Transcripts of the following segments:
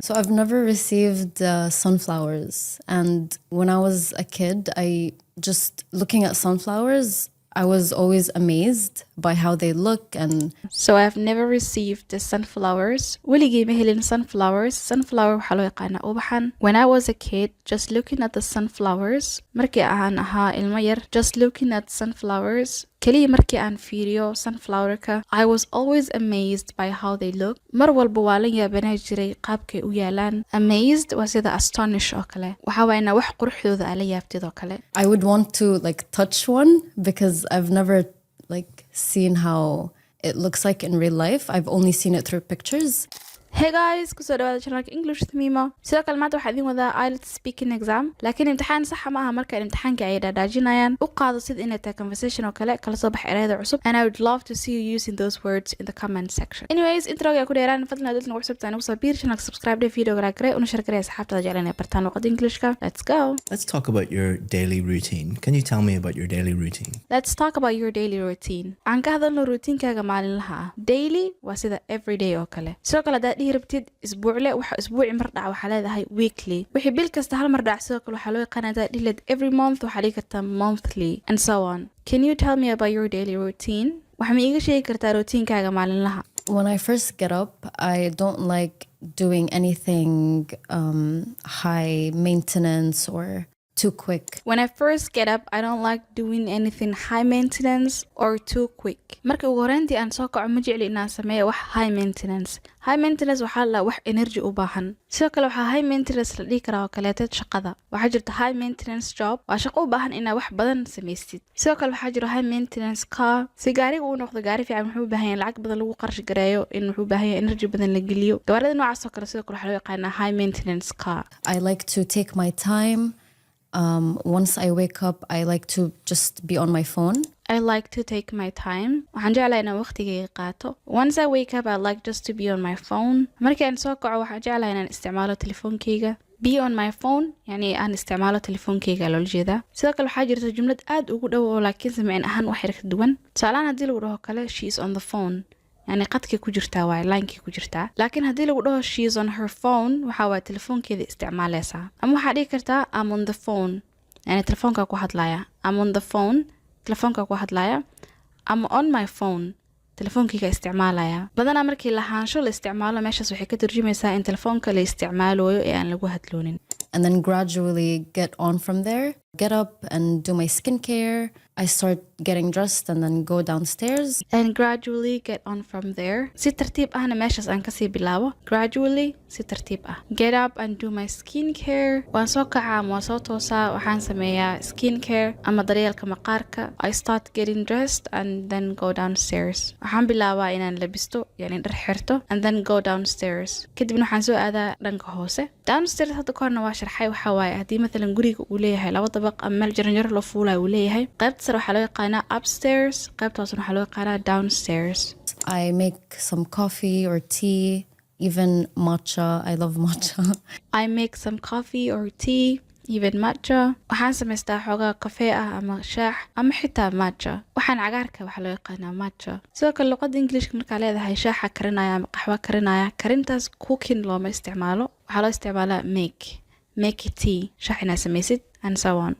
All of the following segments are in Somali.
So I've never received sunflowers. And when I was a kid, I just looking at sunflowers, I was always amazed by how they look. And So I've never received the sunflowers. weligay ma helin sunflowers. Sunflower waxaa loo yaqaanaa ubaxan. When I was a kid, just looking at the sunflowers. Markii aan ahaa ilmo yar, just looking at sunflowers. kaliya markii aan fiiriyo sunflowerka, I was always amazed by how they look. mar walba waa la yaabanaa jiray qaabkay u yaalaan. Amazed waa sida astonish oo kale. waxaa waa inaa wax quruxdooda aa la yaabtid oo kale. I would want to like touch one because I've never like seen how it looks like in real life. I've only seen it through pictures. Hey guys, kusoo dhawaada channelka English with Mimo. sidoo kale maanta waxaa idin wadaa IELTS speaking exam, laakiin imtixaan sax ma aha marka imtixaanka ay dhadhaajinayaan. u qaado sida inay tahay conversation oo kale kala soo bax ereyada cusub, and I would love to see you using those words in the comment section. Anyways, introga ku dheeraan fadlan dadna ugu xusubtaan ugu soo biir channelka, subscribe dhe video gaagare una share gareey asxaabtada jecel inay bartaan luqadda Englishka. Let's go. Let's talk about your daily routine. Can you tell me about your daily routine? Let's talk about your daily routine. aan ka hadalno routinkaaga maalinlaha ah. Daily waa sida everyday oo kale. sidoo kale hadaad dhihi rabtid isbuucle waxa isbuuci mar dhaca waxaa leedahay weekly. wixii bil kasta hal mar dhac sidoo kale waxaa loo yaqaanaa hadaad dhihi lahayd every month waxaa dhigi kartaa monthly and so on. Can you tell me about your daily routine? waxa ma iiga sheegi kartaa routinkaaga maalinlaha? When I first get up, I don't like doing anything high maintenance or too quick. When I first get up, I don't like doing anything high maintenance or too quick. marka ugu horeyntii aan soo kaco ma jecli inaan sameeyo wax high maintenance. high maintenance waxaa la wax energy u baahan. sidoo kale waxaa high maintenance la dhihi karaa oo kaleeteed shaqada. waxaa jirta high maintenance job, waa shaqo u baahan inaad wax badan samaysid. sidoo kale waxaa jira high maintenance car. si gaariga uu noqdo gaari fiican wuxuu u baahan yahay lacag badan lagu qarash gareeyo, in wuxuu u baahan yahay energy badan la geliyo. gawaarida noocaas oo kale sidoo kale waxaa loo yaqaanaa high maintenance car. I like to take my time. Once I wake up, I like to just be on my phone. I like to take my time. waxaan jeclahay inaan waqtigayga qaato. Once I wake up, I like just to be on my phone. markii aan soo kaco waxaan jeclahay inaan isticmaalo telefoonkayga. be on my phone yani aan isticmaalo telefoonkayga loola jeedaa. sidoo kale waxaa jirta jumlad aad ugu dhow oo laakiin samicin ahaan wax yar ka duwan. tusaalahaan haddii lagu dhaho kale she is on the phone, yani qadkii ku jirtaa waay, linekii ku jirtaa. laakiin haddii lagu dhaho she is on her phone, waxaa waay telefoonkeeda isticmaaleysaa. ama waxaa dhihi kartaa I'm on the phone, yani telefoonka ku hadlaya. I'm on the phone, telefoonka ku hadlaya. I'm on my phone, telefoonkayga isticmaalaya. badanaa markii lahaansho la isticmaalo meeshaas waxay ka turjumaysaa in telefoonka la isticmaalayo ee aan lagu hadloonin. And then gradually get on from there. Get up and do my skincare. I start getting dressed and then go downstairs. And gradually get on from there. si tartiib ahna meeshaas aan kasii bilaabo. gradually si tartiib ah. Get up and do my skincare. waan soo kacaa ama waan soo toosaa, waxaan sameeyaa skincare ama daryeelka maqaarka. I start getting dressed and then go downstairs. waxaan bilaabaa inaan labisto, yani dhar xirto, and then go downstairs. kadibna waxaan soo aadaa dhanka hoose. downstairs hadda kahorna waa sharxay. waxaa waaye haddii mathalan guriga uu leeyahay laba dabaq ama meel jaranjaro loo fuulayo uu leeyahay, qaybta sare waxaa loo yaqaanaa upstairs, qaybta hoosena waxaa loo yaqaanaa downstairs. I make some coffee or tea, even matcha. I love matcha. I make some coffee or tea, even matcha. waxaan samaystaa xoogaa kafee ah ama shaax ama xitaa matcha. waxaan cagaarka waxaa loo yaqaanaa matcha. sidoo kale luqadda Englishka markaa leedahay shaaxa karinaya ama qaxwo karinaya, karintaas cooking looma isticmaalo. waxaa loo isticmaalaa make tea, shaax inaad samaysid and so on.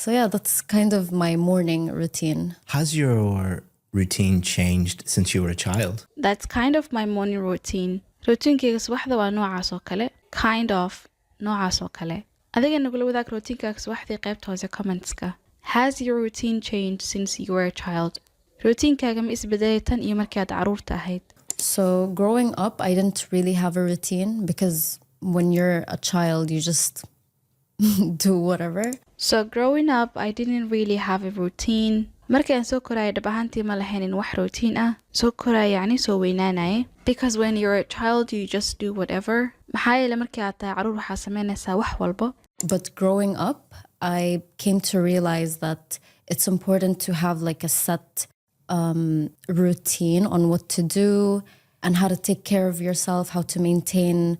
So yeah, that's kind of my morning routine. Has your routine changed since you were a child? That's kind of my morning routine. routinkayga subaxda waa noocaas oo kale. kind of noocaas oo kale. adiga nagula wadaag routinkaaga subaxdii qaybta hoose commentska. Has your routine changed since you were a child? routinkaaga ma isbedelay tan iyo markii aad caruurta ahayd? So growing up, I didn't really have a routine because when you're a child, you just do whatever. So growing up, I didn't really have a routine. markii aan soo koraya dhab ahaantii ma lahaynin wax routine ah. soo koraya yacni soo weynaanaya. because when you're a child, you just do whatever. maxaa yeele markii aad tahay caruur waxaa samaynaysaa wax walbo. But growing up, I came to realize that it's important to have like a set routine on what to do and how to take care of yourself, how to maintain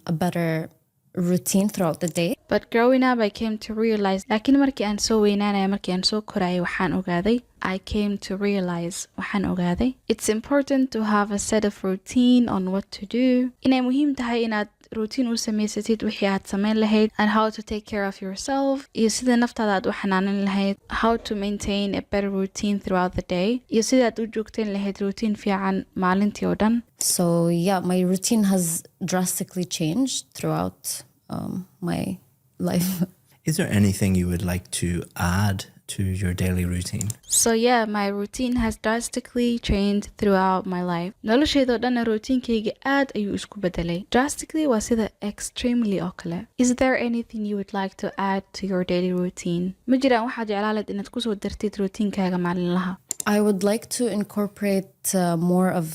a better routine throughout the day. But growing up, I came to realize, laakiin markii aan soo weynaanaya, markii aan soo korayay, waxaan ogaaday. I came to realize, waxaan ogaaday. It's important to have a set of routine on what to do. inay muhiim tahay inaad routine u samaysatid wixii aad samayn lahayd and how to take care of yourself iyo sida naftaada aad u xanaanin lahayd, how to maintain a better routine throughout the day iyo sida aad u joogteen lahayd routine fiican maalintii oo dhan. So yeah, my routine has drastically changed throughout my life. Is there anything you would like to add to your daily routine? So yeah, my routine has drastically changed throughout my life. Noloshayda oo dhan routinkayga aad ayuu isku bedelay. Drastically waa sida extremely oo kale. Is there anything you would like to add to your daily routine? Ma jiraan waxaad jeclaan lahayd inaad kusoo dartid routinkaaga maalinlaha? I would like to incorporate more of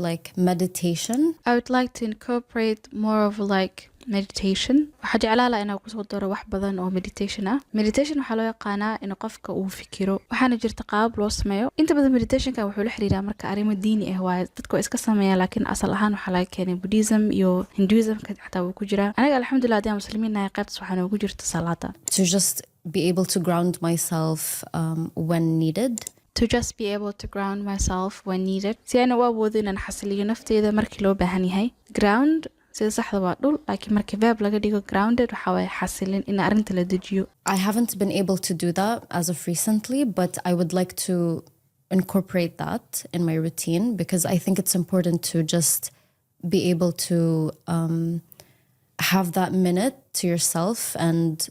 like meditation. I would like to incorporate more of like meditation. waxaa jeclaa lahaa inaan kusoo daro wax badan oo meditation ah. Meditation waxaa loo yaqaanaa in qofka uu fikiro, waxaana jirta qaabab loo sameeyo. Inta badan meditationka wuxuu la xiriiraa marka arrimo diini ah waaye dadku iska sameeyaan, laakiin asal ahaan waxaa laga keenay Buddhism iyo Hinduism-ka xataa wuu ku jiraa. Anaga alxamdulillah haddii aan muslimiin nahay qaybtaas waxaa noogu jirta salaada. To just be able to ground myself when needed. To just be able to ground myself when needed. Si aan u awoodo inaan xasiliyo nafteyda markii loo baahan yahay. Ground sida saxda waa dhul, laakiin markii verb laga dhigo grounded waxaa waaye xasilin in arrinta la dejiyo. I haven't been able to do that as of recently, but I would like to incorporate that in my routine because I think it's important to just be able to have that minute to yourself and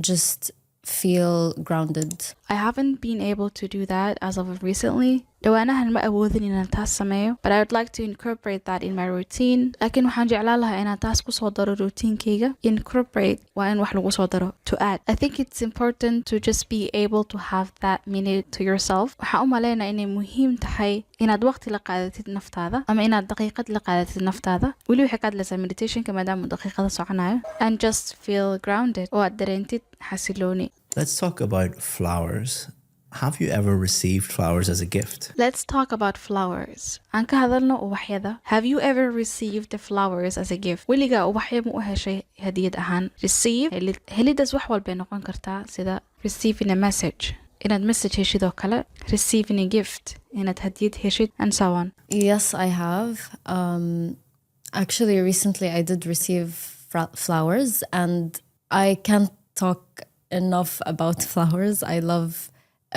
just feel grounded. I haven't been able to do that as of recently. dhawaanahan ma awoodin inaan taas sameeyo, but I would like to incorporate that in my routine. Laakiin waxaan jeclaan lahaa inaan taas kusoo daro routinkayga. Incorporate waa in wax lagu soo daro. To add, I think it's important to just be able to have that minute to yourself. Waxaan u maleynaa inay muhiim tahay inaad waqti la qaadatid naftaada ama inaad daqiiqad la qaadatid naftaada. Weli waxay ka hadlaysaa meditationka maadaama daqiiqada soconayo. And just feel grounded oo aad dareentid xasilooni. Let's talk about flowers. Have you ever received flowers as a gift? Let's talk about flowers. Aan ka hadalno ubaxyada. Have you ever received the flowers as a gift? Weliga ubaxyo ma u heshay hadiyad ahaan? Receive. Helidaas wax walbay noqon kartaa sida receiving a message. Inaad message heshid oo kale. Receiving a gift. Inaad hadiyad heshid and so on. Yes, I have. Actually, recently I did receive flowers and I can't talk enough about flowers. I love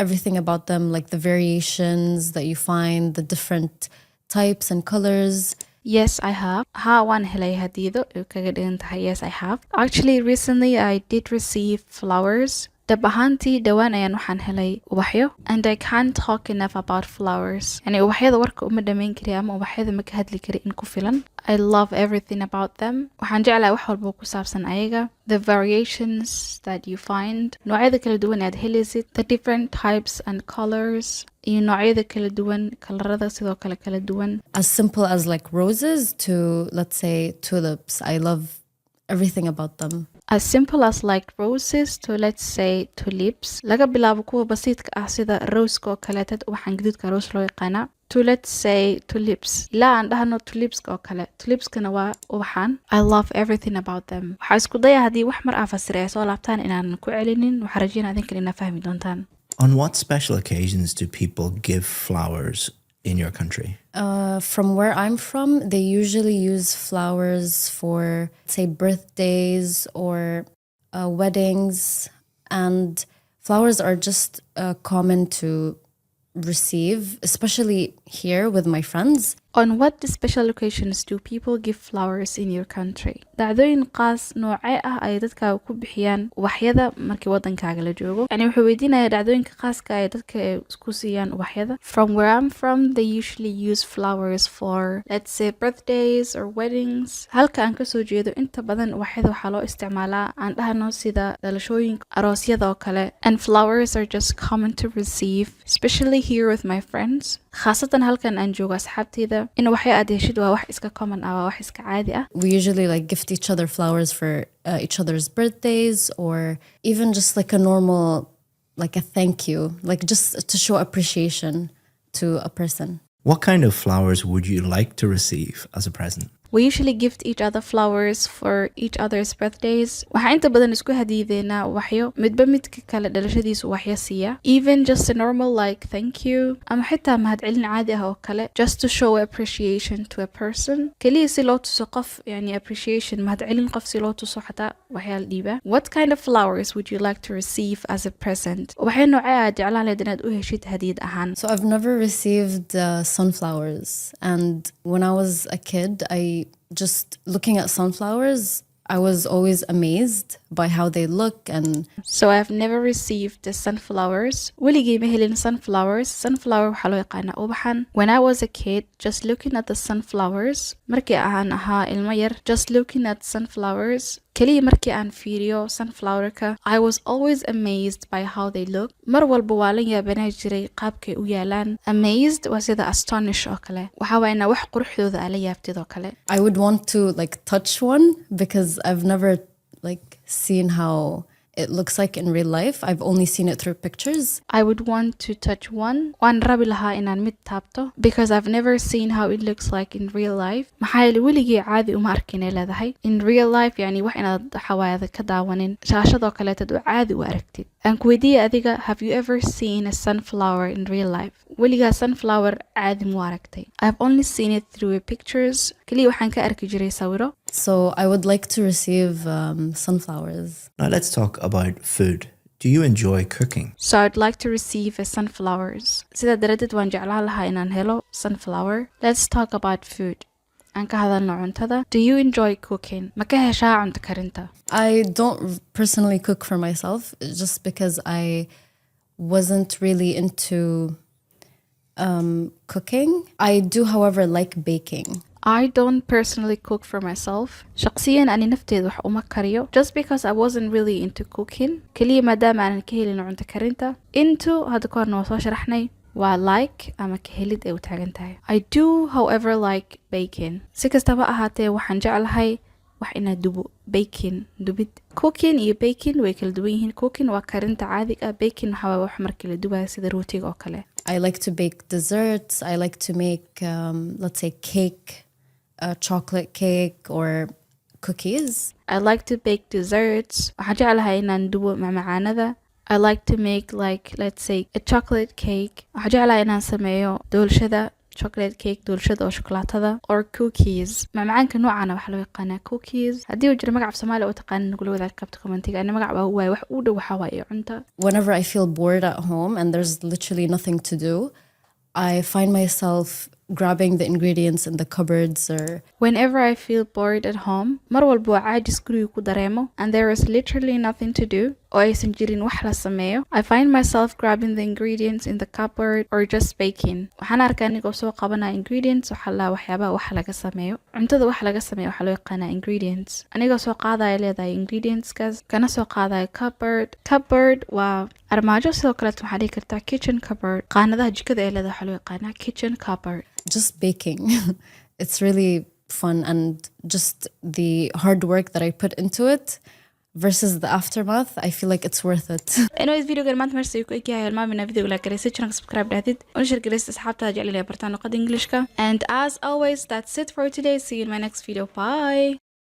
everything about them, like the variations that you find, the different types and colors. Yes, I have. Ha waan helay hadido kaga dhigan tahay. Yes, I have. Actually, recently I did receive flowers. Dab ahaantii dhawaan ayaan waxaan helay ubaxyo and I can't talk enough about flowers. Yani ubaxyada warka uma dhamayn kari ama ubaxyada ma ka hadli kari in ku filan. I love everything about them. Waxaan jeclahay wax walba ku saabsan ayaga. The variations that you find. Noocyada kala duwan aad helaysid. The different types and colors. iyo noocyada kala duwan, kalarada sidoo kale kala duwan. As simple as like roses to, let's say, tulips. I love everything about them. As simple as like roses to, let's say, tulips. Laga bilaabo kuwa basiidka ah sida rose-ka oo kaleetad waxaan gaduudka rose loo yaqaanaa. To, let's say, tulips. Ilaa aan dhahno tulipska oo kale. Tulipskana waa ubaxaan. I love everything about them. Waxaa isku daya haddii wax mar aa fasira ay soo laabtaan inaan ku celinin. Waxaa rajeyna adinkan inaa fahmi doontaan. On what special occasions do people give flowers in your country? From where I'm from, they usually use flowers for, say, birthdays or weddings. And flowers are just common to receive, especially here with my friends. On what special occasions do people give flowers in your country? Dhacdooyin qaas noocee ah ay dadka ku bixiyaan ubaxyada markii wadankaaga la joogo. Yani wuxuu weydiinayaa dhacdooyinka khaaska ay dadka isku siiyaan ubaxyada. From where I'm from, they usually use flowers for, let's say, birthdays or weddings. Halka aan kasoo jeedo inta badan ubaxyada waxaa loo isticmaalaa aan dhahno sida dhalashooyinka, aroosyada oo kale. And flowers are just common to receive, especially here with my friends. Khaasatan halkan aan joogo asxaabteyda. In waxay aad heshid waa wax iska common ah, waa wax iska caadi ah. We usually like gift each other flowers for each other's birthdays or even just like a normal, like a thank you, like just to show appreciation to a person. What kind of flowers would you like to receive as a present? We usually gift each other flowers for each other's birthdays. waxaa inta badan isku hadiideynaa waxyo midba midka kale dhalashadiisu waxyo siiya. Even just a normal like thank you ama xitaa mahadcelin caadi ah oo kale, just to show appreciation to a person. kaliya si loo tuso qof yani appreciation mahadcelin qof si loo tuso xataa waxyaa la dhiibaa. What kind of flowers would you like to receive as a present? waxay noocee aad jeclaan lahayd inaad u heshid hadiyad ahaan? So I've never received sunflowers, and when I was a kid, I just looking at sunflowers, I was always amazed by how they look. And So I've never received the sunflowers. weligay ma helin sunflowers. Sunflower waxaa loo yaqaanaa ubaxan. When I was a kid, just looking at the sunflowers, markii aan ahaa ilmo yar, just looking at sunflowers, kaliya markii aan fiiriyo sunflowerka, I was always amazed by how they look. mar walba waa la yaabanaa jiray qaabkay u yaalaan. Amazed waa sida astonish oo kale, waxaa waa inaa wax quruxdooda aa la yaabtid oo kale. I would want to like touch one because I've never like seen how it looks like in real life. I've only seen it through pictures. I would want to touch one. waan rabi lahaa inaan mid taabto because I've never seen how it looks like in real life. maxaa yeelay weligay caadi uma arkinay leedahay. In real life yani wax inaad xawaayada ka daawanin shaashadoo kaleetad oo caadi u aragtid. aan ku weydiiye adiga, have you ever seen a sunflower in real life? weligaa sunflower caadi mu aragtay? I've only seen it through pictures. kaliya waxaan ka arki jiray sawiro. So I would like to receive sunflowers. Now let's talk about food. Do you enjoy cooking? So I'd like to receive a sunflowers. sidaa daradeed waan jeclaan lahaa inaan helo sunflower. Let's talk about food. aan ka hadalno cuntada. Do you enjoy cooking? ma ka heshaa cunto karinta? I don't personally cook for myself just because I wasn't really into cooking. I do, however, like baking. I don't personally cook for myself. shaqsiyan ani nafteeda wax uma kariyo just because I wasn't really into cooking. kaliya maadaama aanan ka helin cunto karinta. Into hadda ka horna waa soo sharaxnay waa like ama ka helid ay u taagan tahay. I do, however, like baking. si kastaba ahaatee waxaan jeclahay wax inaad dubo. baking dubid. cooking iyo baking way kala duwan yihiin. cooking waa karinta caadiga ah. baking waxaa waa wax markii la dubayo sida rootiga oo kale. I like to bake desserts. I like to make, let's say, cake, chocolate cake or cookies. I like to bake desserts. waxaan jeclahay inaan dubo macmacaanada. I like to make like, let's say, a chocolate cake. waxaan jeclahay inaan sameeyo doolshada chocolate cake, doolshada oo shukulaatada, or cookies. macmacaanka noocana waxaa loo yaqaanaa cookies. haddii uu jiro magac af Soomaali oo taqaan nagula wadaag qaybta commentiga. ana magac baa waay wax u dhow waxaa waaye cunta. Whenever I feel bored at home and there's literally nothing to do, I find myself grabbing the ingredients in the cupboards or Whenever I feel bored at home, mar walba waa caajis guriga ku dareemo, and there is literally nothing to do, oo aysan jirin wax la sameeyo, I find myself grabbing the ingredients in the cupboard or just baking. waxaan arkaa anigoo soo qabanaya ingredients waxaa la waxyaabaha wax laga sameeyo. cuntada wax laga sameeyo waxaa loo yaqaanaa ingredients. anigoo soo qaadaya leedahay ingredientskaas, kana soo qaadaya cupboard. cupboard waa armaajo. sidoo kaleet waxaa dhihi kartaa kitchen cupboard. qaanadaha jikada ee leedahay waxaa loo yaqaanaa kitchen cupboard. just baking. It's really fun, and just the hard work that I put into it versus the aftermath, I feel like it's worth it. anyways videogan maanta meesha ayuu ku egyahay. halmaamina videoga la garay si channel subscribe dhahdid una share garaysid asxaabtada jecel inay bartaan luqadda Englishka. And as always, that's it for today. See you in my next video. Bye.